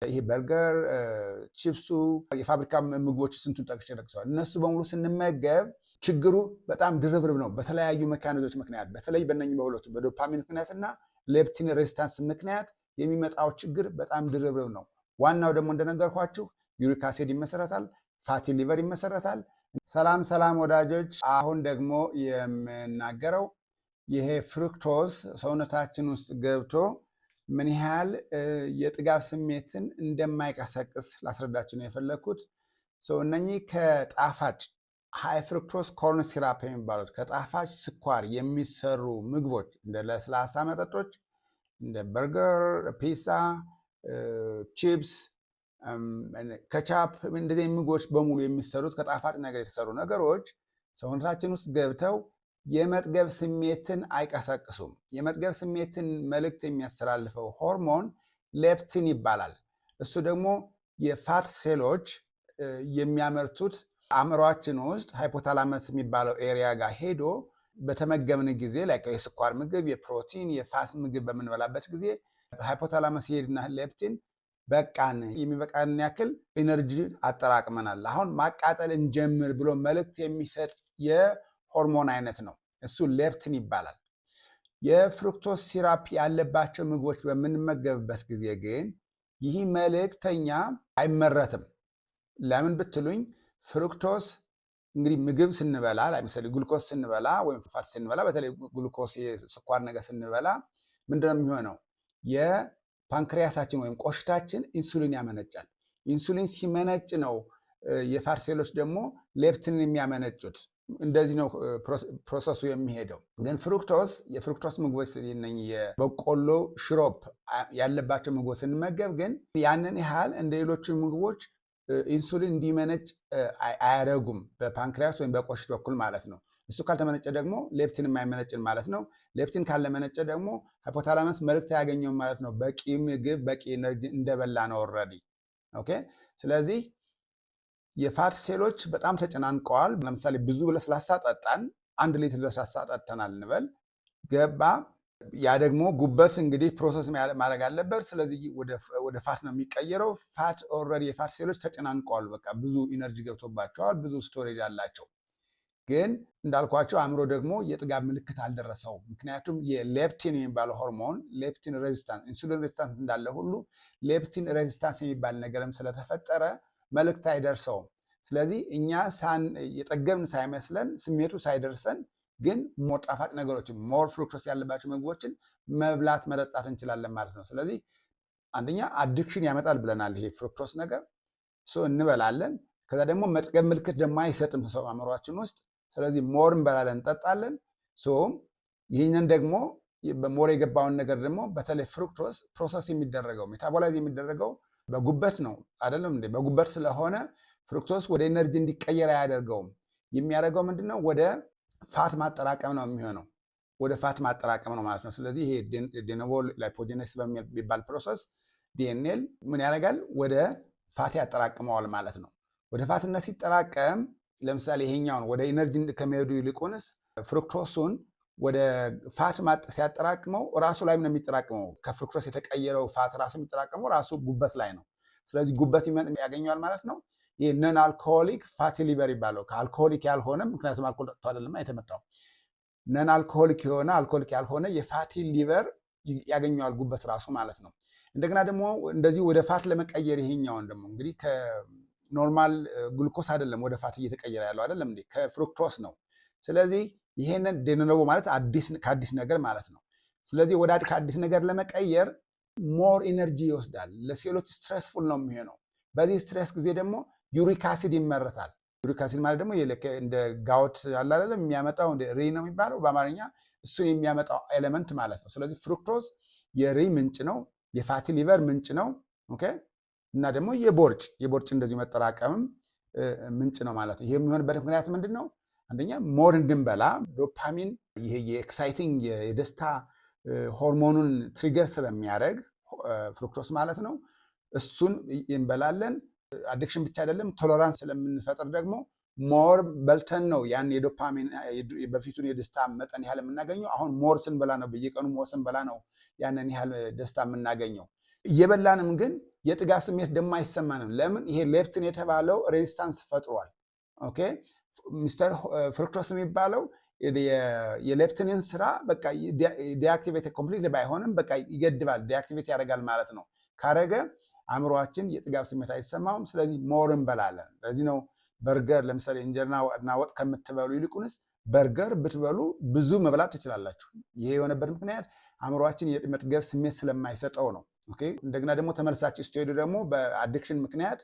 ይሄ በርገር፣ ቺፕሱ፣ የፋብሪካ ምግቦች ስንቱን ጠቅሰዋል። እነሱ በሙሉ ስንመገብ ችግሩ በጣም ድርብርብ ነው። በተለያዩ ሜካኒዝሞች ምክንያት በተለይ በእነኚህ በሁለቱ በዶፓሚን ምክንያትና ሌፕቲን ሬዚስታንስ ምክንያት የሚመጣው ችግር በጣም ድርብርብ ነው። ዋናው ደግሞ እንደነገርኳችሁ ዩሪክ አሲድ ይመሰረታል፣ ፋቲ ሊቨር ይመሰረታል። ሰላም ወዳጆች፣ አሁን ደግሞ የምናገረው ይሄ ፍሩክቶዝ ሰውነታችን ውስጥ ገብቶ ምን ያህል የጥጋብ ስሜትን እንደማይቀሰቅስ ላስረዳችሁ ነው የፈለግኩት። እነኚህ ከጣፋጭ ሃይ ፍሩክቶዝ ኮርን ሲራፕ የሚባሉት ከጣፋጭ ስኳር የሚሰሩ ምግቦች እንደ ለስላሳ መጠጦች እንደ በርገር፣ ፒዛ፣ ቺፕስ፣ ከቻፕ እንደዚህ ምግቦች በሙሉ የሚሰሩት ከጣፋጭ ነገር የተሰሩ ነገሮች ሰውነታችን ውስጥ ገብተው የመጥገብ ስሜትን አይቀሰቅሱም። የመጥገብ ስሜትን መልእክት የሚያስተላልፈው ሆርሞን ሌፕቲን ይባላል። እሱ ደግሞ የፋት ሴሎች የሚያመርቱት አእምሯችን ውስጥ ሃይፖታላመስ የሚባለው ኤሪያ ጋር ሄዶ በተመገብን ጊዜ ላይ የስኳር ምግብ፣ የፕሮቲን፣ የፋት ምግብ በምንበላበት ጊዜ ሃይፖታላመስ ይሄድና ሌፕቲን በቃን የሚበቃን ያክል ኢነርጂ አጠራቅመናል፣ አሁን ማቃጠል እንጀምር ብሎ መልእክት የሚሰጥ የሆርሞን አይነት ነው። እሱ ሌፕቲን ይባላል። የፍሩክቶዝ ሲራፕ ያለባቸው ምግቦች በምንመገብበት ጊዜ ግን ይህ መልእክተኛ አይመረትም። ለምን ብትሉኝ ፍሩክቶዝ እንግዲህ ምግብ ስንበላ ለምሳሌ ግሉኮስ ስንበላ ወይም ፋት ስንበላ በተለይ ግሉኮስ የስኳር ነገር ስንበላ ምንድነው የሚሆነው? የፓንክሪያሳችን ወይም ቆሽታችን ኢንሱሊን ያመነጫል። ኢንሱሊን ሲመነጭ ነው የፋት ሴሎች ደግሞ ሌፕቲንን የሚያመነጩት። እንደዚህ ነው ፕሮሰሱ የሚሄደው። ግን የፍሩክቶዝ ምግቦች የበቆሎ ሽሮፕ ያለባቸው ምግቦች ስንመገብ ግን ያንን ያህል እንደ ሌሎቹ ምግቦች ኢንሱሊን እንዲመነጭ አያደርጉም፣ በፓንክሪያስ ወይም በቆሽት በኩል ማለት ነው። እሱ ካልተመነጨ ደግሞ ሌፕቲን የማይመነጭን ማለት ነው። ሌፕቲን ካልመነጨ ደግሞ ሃይፖታላመስ መልእክት አያገኘውም ማለት ነው። በቂ ምግብ በቂ ኤነርጂ እንደበላ ነው ኦልሬዲ። ኦኬ። ስለዚህ የፋት ሴሎች በጣም ተጨናንቀዋል። ለምሳሌ ብዙ ለስላሳ ጠጣን፣ 1 ሊትር ለስላሳ ጠጥተናል እንበል፣ ገባ። ያ ደግሞ ጉበት እንግዲህ ፕሮሰስ ማድረግ አለበት። ስለዚህ ወደ ፋት ነው የሚቀየረው። ፋት ኦልሬዲ የፋት ሴሎች ተጨናንቀዋል። በቃ ብዙ ኢነርጂ ገብቶባቸዋል፣ ብዙ ስቶሬጅ አላቸው። ግን እንዳልኳቸው አእምሮ ደግሞ የጥጋብ ምልክት አልደረሰውም። ምክንያቱም የሌፕቲን የሚባለው ሆርሞን ሌፕቲን ሬዚስታንስ፣ ኢንሱሊን ሬዚስታንስ እንዳለ ሁሉ ሌፕቲን ሬዚስታንስ የሚባል ነገርም ስለተፈጠረ መልእክት አይደርሰውም። ስለዚህ እኛ የጠገብን ሳይመስለን ስሜቱ ሳይደርሰን ግን ሞር ጣፋጭ ነገሮችን ሞር ፍሩክቶዝ ያለባቸው ምግቦችን መብላት መጠጣት እንችላለን ማለት ነው። ስለዚህ አንደኛ አዲክሽን ያመጣል ብለናል። ይሄ ፍሩክቶዝ ነገር እንበላለን። ከዛ ደግሞ መጥገብ ምልክት ደግሞ አይሰጥም ሰው አእምሯችን ውስጥ። ስለዚህ ሞር እንበላለን እንጠጣለን። ይህንን ደግሞ ሞር የገባውን ነገር ደግሞ በተለይ ፍሩክቶዝ ፕሮሰስ የሚደረገው ሜታቦላይዝ የሚደረገው በጉበት ነው አይደለም እንዴ? በጉበት ስለሆነ ፍሩክቶዝ ወደ ኤነርጂ እንዲቀየር አያደርገውም። የሚያደርገው ምንድነው? ወደ ፋት ማጠራቀም ነው የሚሆነው። ወደ ፋት ማጠራቀም ነው ማለት ነው። ስለዚህ ይሄ ዴኖቮ ላይፖጂኔሲስ በሚባል ፕሮሰስ ዲኤንኤል ምን ያደርጋል? ወደ ፋት ያጠራቅመዋል ማለት ነው። ወደ ፋትነት ሲጠራቀም ለምሳሌ ይሄኛውን ወደ ኢነርጂ ከመሄዱ ይልቁንስ ፍሩክቶሱን ወደ ፋት ሲያጠራቅመው ራሱ ላይ ነው የሚጠራቅመው። ከፍሩክቶስ የተቀየረው ፋት ራሱ የሚጠራቅመው ራሱ ጉበት ላይ ነው። ስለዚህ ጉበት ያገኘዋል ማለት ነው። ይህ ነን አልኮሆሊክ ፋቲ ሊቨር ይባለው። ከአልኮሆሊክ ያልሆነ ምክንያቱም አልኮል ጠጥቶ አይደለም የተመጣው። ነን አልኮሆሊክ የሆነ አልኮሆሊክ ያልሆነ የፋቲ ሊቨር ያገኘዋል ጉበት ራሱ ማለት ነው። እንደገና ደግሞ እንደዚህ ወደ ፋት ለመቀየር ይሄኛውን ደግሞ እንግዲህ ከኖርማል ግሉኮስ አይደለም ወደ ፋት እየተቀየረ ያለው አይደለም እንዴ? ከፍሩክቶስ ነው። ስለዚህ ይሄንን ዴኖቮ ማለት ከአዲስ ነገር ማለት ነው። ስለዚህ ወደ ከአዲስ ነገር ለመቀየር ሞር ኢነርጂ ይወስዳል። ለሴሎች ስትሬስፉል ነው የሚሆነው። በዚህ ስትሬስ ጊዜ ደግሞ ዩሪክ አሲድ ይመረታል። ዩሪክ አሲድ ማለት ደግሞ እንደ ጋውት ያለ አይደለም የሚያመጣው እንደ ሪ ነው የሚባለው በአማርኛ፣ እሱ የሚያመጣው ኤሌመንት ማለት ነው። ስለዚህ ፍሩክቶዝ የሪ ምንጭ ነው፣ የፋቲ ሊቨር ምንጭ ነው። ኦኬ። እና ደግሞ የቦርጭ እንደዚሁ መጠራቀምም ምንጭ ነው ማለት ነው። ይሄ የሚሆንበት ምክንያት ምንድን ነው? አንደኛ ሞር እንድንበላ ዶፓሚን፣ ይሄ የኤክሳይቲንግ የደስታ ሆርሞኑን ትሪገር ስለሚያደርግ ፍሩክቶስ ማለት ነው። እሱን እንበላለን። አዲክሽን ብቻ አይደለም፣ ቶለራንስ ስለምንፈጥር ደግሞ ሞር በልተን ነው ያን የዶፓሚን በፊቱን የደስታ መጠን ያህል የምናገኘው። አሁን ሞር ስንበላ ነው፣ በየቀኑ ሞር ስንበላ ነው ያንን ያህል ደስታ የምናገኘው። እየበላንም ግን የጥጋብ ስሜት ደግሞ አይሰማንም። ለምን? ይሄ ሌፕትን የተባለው ሬዚስታንስ ፈጥሯል። ኦኬ ሚስተር ፍሩክቶስ የሚባለው የሌፕትንን ስራ በቃ ዲአክቲቬት ኮምፕሊት ባይሆንም በቃ ይገድባል፣ ዲአክቲቬት ያደርጋል ማለት ነው። ካረገ አእምሯችን የጥጋብ ስሜት አይሰማውም። ስለዚህ ሞር እንበላለን። ለዚህ ነው በርገር ለምሳሌ እንጀራና ወጥ ከምትበሉ ይልቁንስ በርገር ብትበሉ ብዙ መብላት ትችላላችሁ። ይሄ የሆነበት ምክንያት አእምሯችን የመጥገብ ስሜት ስለማይሰጠው ነው። ኦኬ እንደገና ደግሞ ተመልሳችሁ ስትሄዱ ደግሞ በአዲክሽን ምክንያት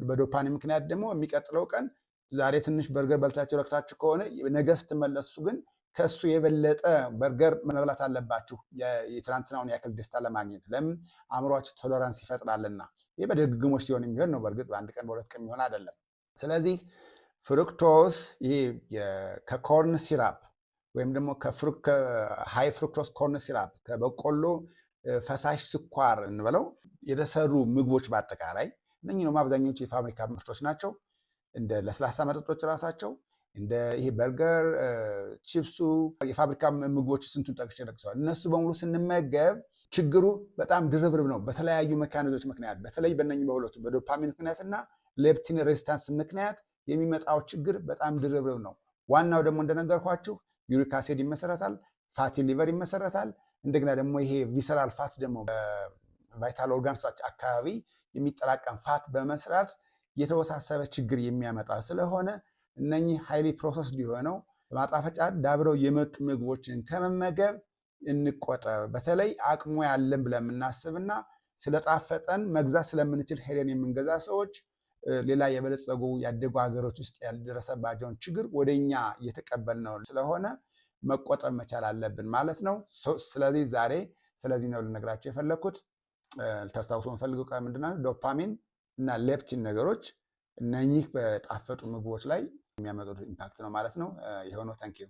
በዶፓሚን ምክንያት ደግሞ የሚቀጥለው ቀን ዛሬ ትንሽ በርገር በልታችሁ ረክታችሁ ከሆነ ነገ ስትመለሱ ግን ከሱ የበለጠ በርገር መብላት አለባችሁ የትናንትናውን ያክል ደስታ ለማግኘት። ለምን? አእምሯችሁ ቶለራንስ ይፈጥራልና። ይህ በድግግሞች ሲሆን የሚሆን ነው። በእርግጥ በአንድ ቀን በሁለት ቀን የሚሆን አይደለም። ስለዚህ ፍሩክቶስ ይሄ ከኮርን ሲራፕ ወይም ደግሞ ሃይ ፍሩክቶስ ኮርን ሲራፕ ከበቆሎ ፈሳሽ ስኳር እንበለው የተሰሩ ምግቦች በአጠቃላይ እነኚህ ነው አብዛኞቹ የፋብሪካ ምርቶች ናቸው። እንደ ለስላሳ መጠጦች ራሳቸው እንደ ይሄ በርገር፣ ቺፕሱ የፋብሪካ ምግቦች ስንቱን ጠቅሼ ጠቅሰዋል። እነሱ በሙሉ ስንመገብ ችግሩ በጣም ድርብርብ ነው። በተለያዩ መካኒዞች ምክንያት በተለይ በእነኚህ በሁለቱ በዶፓሚን ምክንያትና ሌፕቲን ሬዚስታንስ ምክንያት የሚመጣው ችግር በጣም ድርብርብ ነው። ዋናው ደግሞ እንደነገርኳችሁ ዩሪክ አሲድ ይመሰረታል፣ ፋቲ ሊቨር ይመሰረታል። እንደገና ደግሞ ይሄ ቪሰራል ፋት ደግሞ በቫይታል ኦርጋንሶች አካባቢ የሚጠራቀም ፋት በመስራት የተወሳሰበ ችግር የሚያመጣ ስለሆነ እነኚህ ሃይሊ ፕሮሰስ ሊሆነው በማጣፈጫ ዳብረው የመጡ ምግቦችን ከመመገብ እንቆጠብ። በተለይ አቅሙ ያለን ብለን የምናስብና ስለጣፈጠን መግዛት ስለምንችል ሄደን የምንገዛ ሰዎች ሌላ የበለጸጉ ያደጉ ሀገሮች ውስጥ ያልደረሰባቸውን ችግር ወደኛ እየተቀበልነው ስለሆነ መቆጠብ መቻል አለብን ማለት ነው። ስለዚህ ዛሬ ስለዚህ ነው ልነግራቸው የፈለግኩት። ልታስታውሱ የምፈልገው ቃል ምንድነው? ዶፓሚን እና ሌፕቲን ነገሮች እነኚህ በጣፈጡ ምግቦች ላይ የሚያመጡት ኢምፓክት ነው ማለት ነው። የሆነው ታንኪዩ